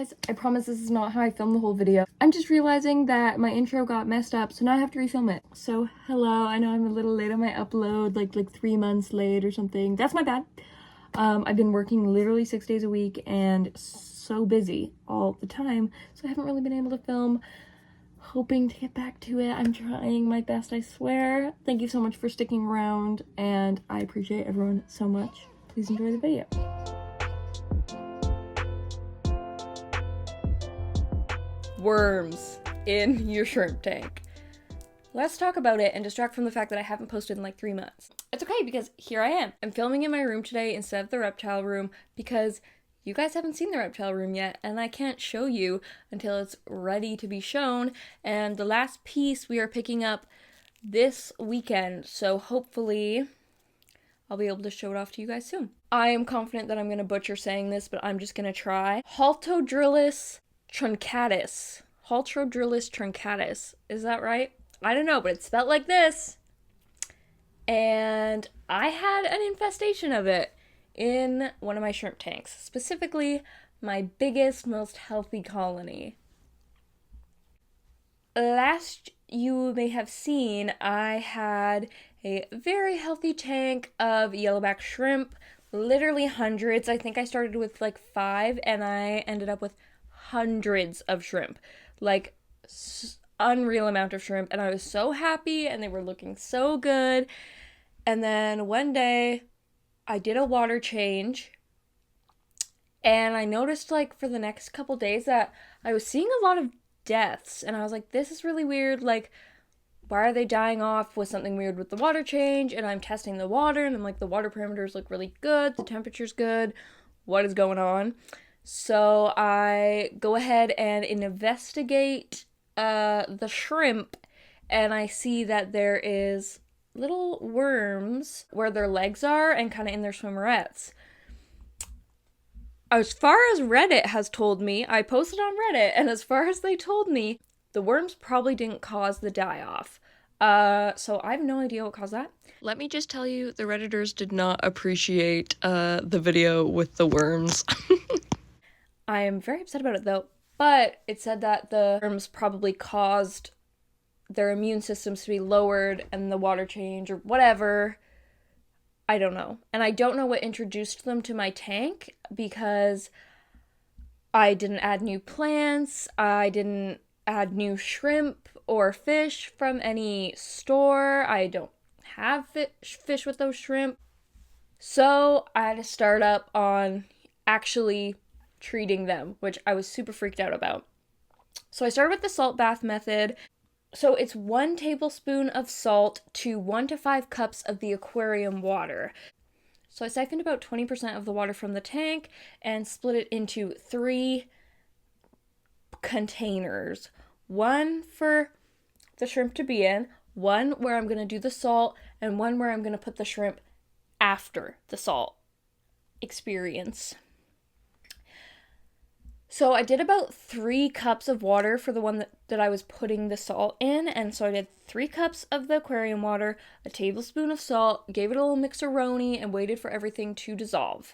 guys, I promise this is not how I filmed the whole video. I'm just realizing that my intro got messed up, so now I have to refilm it. So hello, I know I'm a little late on my upload, like 3 months late or something. That's my bad. I've been working literally 6 days a week and so busy all the time, so I haven't really been able to film. Hoping to get back to it. I'm trying my best, I swear. Thank you so much for sticking around, and I appreciate everyone so much. Please enjoy the video. Worms in your shrimp tank. Let's talk about it and distract from the fact that I haven't posted in like 3 months. It's okay because here I am. I'm filming in my room today instead of the reptile room because you guys haven't seen the reptile room yet and I can't show you until it's ready to be shown. And the last piece we are picking up this weekend, so hopefully I'll be able to show it off to you guys soon. I am confident that I'm going to butcher saying this, but I'm just going to try. Holtodrilus Truncatus. Holtodrilus Truncatus. Is that right? I don't know, but it's spelled like this. And I had an infestation of it in one of my shrimp tanks. Specifically, my biggest, most healthy colony. Last you may have seen, I had a very healthy tank of yellowback shrimp. Literally hundreds. I think I started with like 5 and I ended up with hundreds of shrimp, like unreal amount of shrimp, and I was so happy and they were looking so good. And then one day I did a water change and I noticed like for the next couple days that I was seeing a lot of deaths, and I was like, this is really weird, like why are they dying off? Was something weird with the water change? And I'm testing the water and I'm like, the water parameters look really good, the temperature's good, what is going on? So I go ahead and investigate the shrimp, and I see that there is little worms where their legs are and kind of in their swimmerettes. As far as Reddit has told me, I posted on Reddit, and as far as they told me, the worms probably didn't cause the die-off. So I have no idea what caused that. Let me just tell you, the Redditors did not appreciate the video with the worms. I am very upset about it though, but it said that the worms probably caused their immune systems to be lowered and the water change or whatever. I don't know. And I don't know what introduced them to my tank because I didn't add new plants, I didn't add new shrimp or fish from any store. I don't have fish with those shrimp. So I had to start up on actually treating them, which I was super freaked out about. So I started with the salt bath method. So it's 1 tablespoon of salt to 1 to 5 cups of the aquarium water. So I siphoned about 20% of the water from the tank and split it into 3 containers. 1 for the shrimp to be in, 1 where I'm going to do the salt, and 1 where I'm going to put the shrimp after the salt experience. So I did about 3 cups of water for the one that I was putting the salt in, and so I did 3 cups of the aquarium water, a tablespoon of salt, gave it a little mix-a-roni, and waited for everything to dissolve.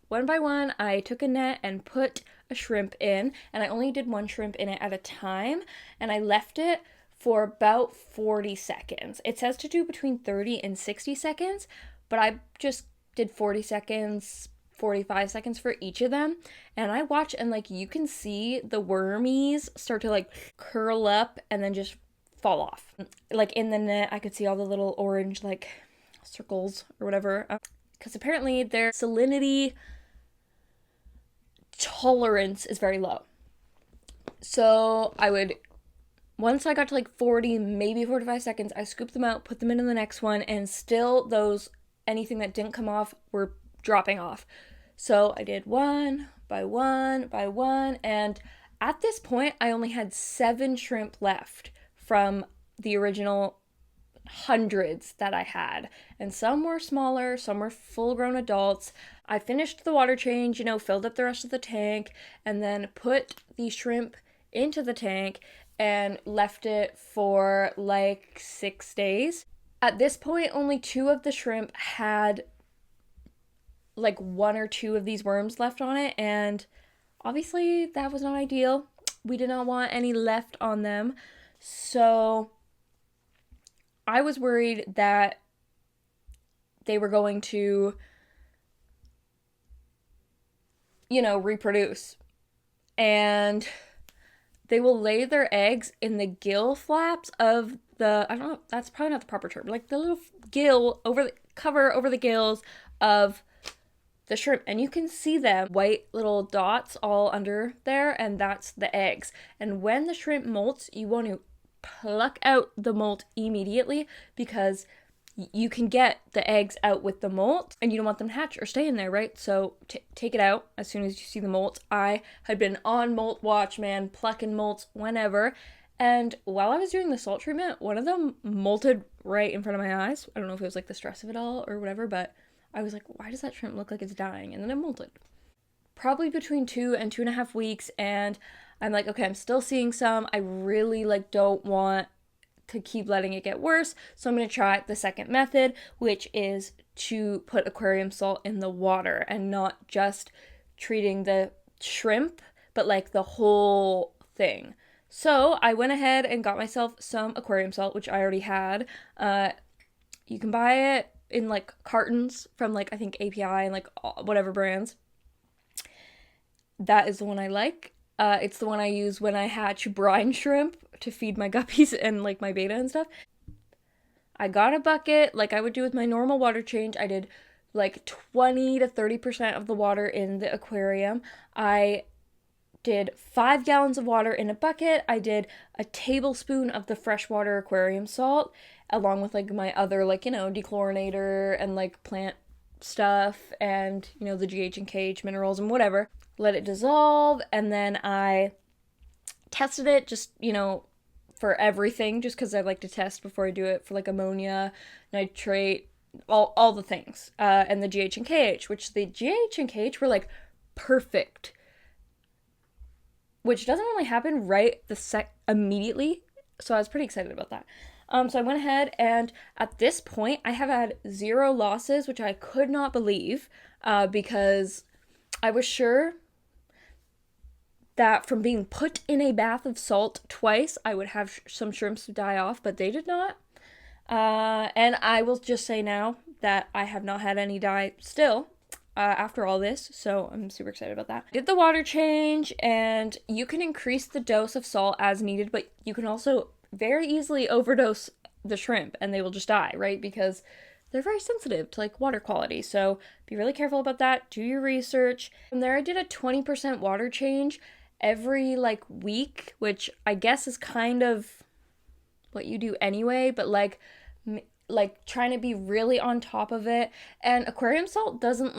One by one, I took a net and put a shrimp in, and I only did 1 shrimp in it at a time, and I left it for about 40 seconds. It says to do between 30 and 60 seconds, but I just did 40 seconds, 45 seconds for each of them, and I watch, and like you can see the wormies start to like curl up and then just fall off. Like in the net I could see all the little orange like circles or whatever, because apparently their salinity tolerance is very low. So I would, once I got to like 40, maybe 45 seconds, I scooped them out, put them into the next one, and still those, anything that didn't come off were dropping off. So I did 1 by 1 by 1, and at this point I only had 7 shrimp left from the original hundreds that I had, and some were smaller, some were full-grown adults. I finished the water change, filled up the rest of the tank, and then put the shrimp into the tank and left it for like 6 days. At this point, only 2 of the shrimp had like 1 or 2 of these worms left on it, and Obviously, that was not ideal. We did not want any left on them. So I was worried that they were going to, reproduce. And they will lay their eggs in the gill flaps of I don't know, that's probably not the proper term, like the little gill cover over the gills of the shrimp, and you can see them white little dots all under there, and that's the eggs. And when the shrimp molts, you want to pluck out the molt immediately, because you can get the eggs out with the molt, and you don't want them to hatch or stay in there, right? So take it out as soon as you see the molt. I had been on molt watch, man, plucking molts whenever, and while I was doing the salt treatment, one of them molted right in front of my eyes. I don't know if it was like the stress of it all or whatever, but I was like, why does that shrimp look like it's dying? And then it molted. Probably between 2 and 2.5 weeks, and I'm like, okay, I'm still seeing some. I really don't want to keep letting it get worse, so I'm going to try the second method, which is to put aquarium salt in the water and not just treating the shrimp, but the whole thing. So I went ahead and got myself some aquarium salt, which I already had. You can buy it in cartons from I think API and whatever brands. That is the one I like. It's the one I use when I hatch brine shrimp to feed my guppies and my betta and stuff. I got a bucket like I would do with my normal water change. I did 20 to 30% of the water in the aquarium. I did 5 gallons of water in a bucket. I did a tablespoon of the freshwater aquarium salt, along with my other dechlorinator and plant stuff and the GH and KH minerals and whatever. Let it dissolve, and then I tested it just for everything, just because I like to test before I do it for ammonia, nitrate, all the things, and the GH and KH, which the GH and KH were perfect, which doesn't really happen right immediately, so I was pretty excited about that. So I went ahead, and at this point I have had 0 losses, which I could not believe, because I was sure that from being put in a bath of salt twice, I would have some shrimps die off, but they did not. And I will just say now that I have not had any die still after all this, so I'm super excited about that. Did the water change, and you can increase the dose of salt as needed, but you can also very easily overdose the shrimp and they will just die, right? Because they're very sensitive to water quality, so be really careful about that. Do your research. From there, I did a 20% water change every week, which I guess is kind of what you do anyway, but trying to be really on top of it. And aquarium salt doesn't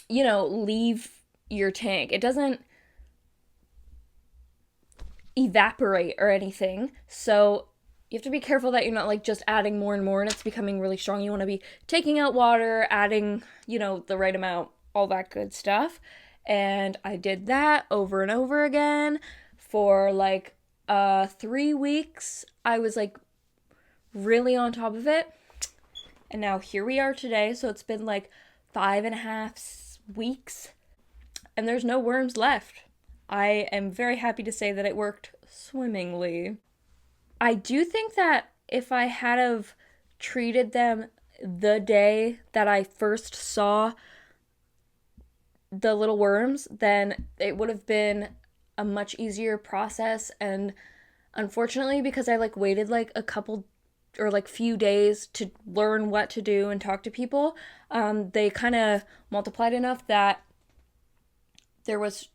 leave your tank. It doesn't evaporate or anything, so you have to be careful that you're not just adding more and more and it's becoming really strong. You want to be taking out water, adding the right amount, all that good stuff. And I did that over and over again for 3 weeks. I was really on top of it, and now here we are today. So it's been 5.5 weeks, and there's no worms left. I am very happy to say that it worked swimmingly. I do think that if I had have treated them the day that I first saw the little worms, then it would have been a much easier process. And unfortunately, because I waited a couple or few days to learn what to do and talk to people, they kind of multiplied enough that there was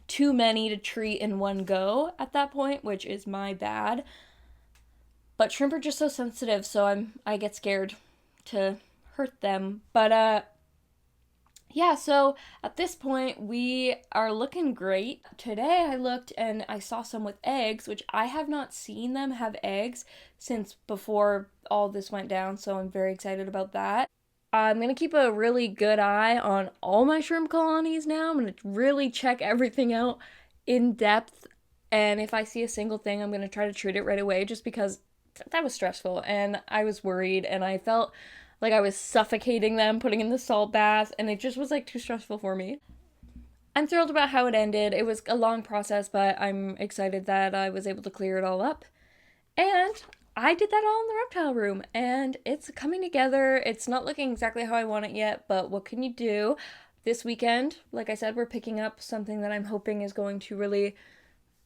too many to treat in one go at that point, which is my bad. But shrimp are just so sensitive, so I get scared to hurt them. But yeah, so at this point we are looking great. Today I looked and I saw some with eggs, which I have not seen them have eggs since before all this went down, so I'm very excited about that. I'm going to keep a really good eye on all my shrimp colonies now. I'm going to really check everything out in depth, and if I see a single thing, I'm going to try to treat it right away, just because that was stressful and I was worried, and I felt Like I was suffocating them, putting in the salt baths, and it just was like too stressful for me. I'm thrilled about how it ended. It was a long process, but I'm excited that I was able to clear it all up. And I did that all in the reptile room, and it's coming together. It's not looking exactly how I want it yet, but what can you do? This weekend, like I said, we're picking up something that I'm hoping is going to really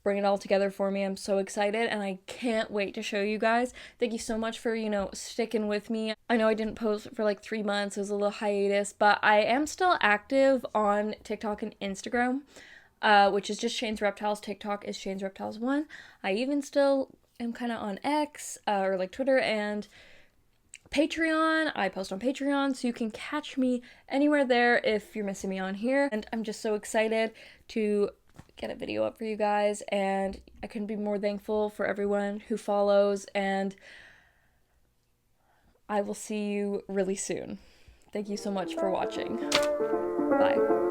bring it all together for me. I'm so excited and I can't wait to show you guys. Thank you so much for, sticking with me. I know I didn't post for like 3 months. It was a little hiatus, but I am still active on TikTok and Instagram, which is just Shane's Reptiles. TikTok is Shane's Reptiles 1. I even still am kind of on X, or like Twitter and Patreon. I post on Patreon, so you can catch me anywhere there if you're missing me on here. And I'm just so excited to get a video up for you guys, and I couldn't be more thankful for everyone who follows, and I will see you really soon. Thank you so much for watching. Bye.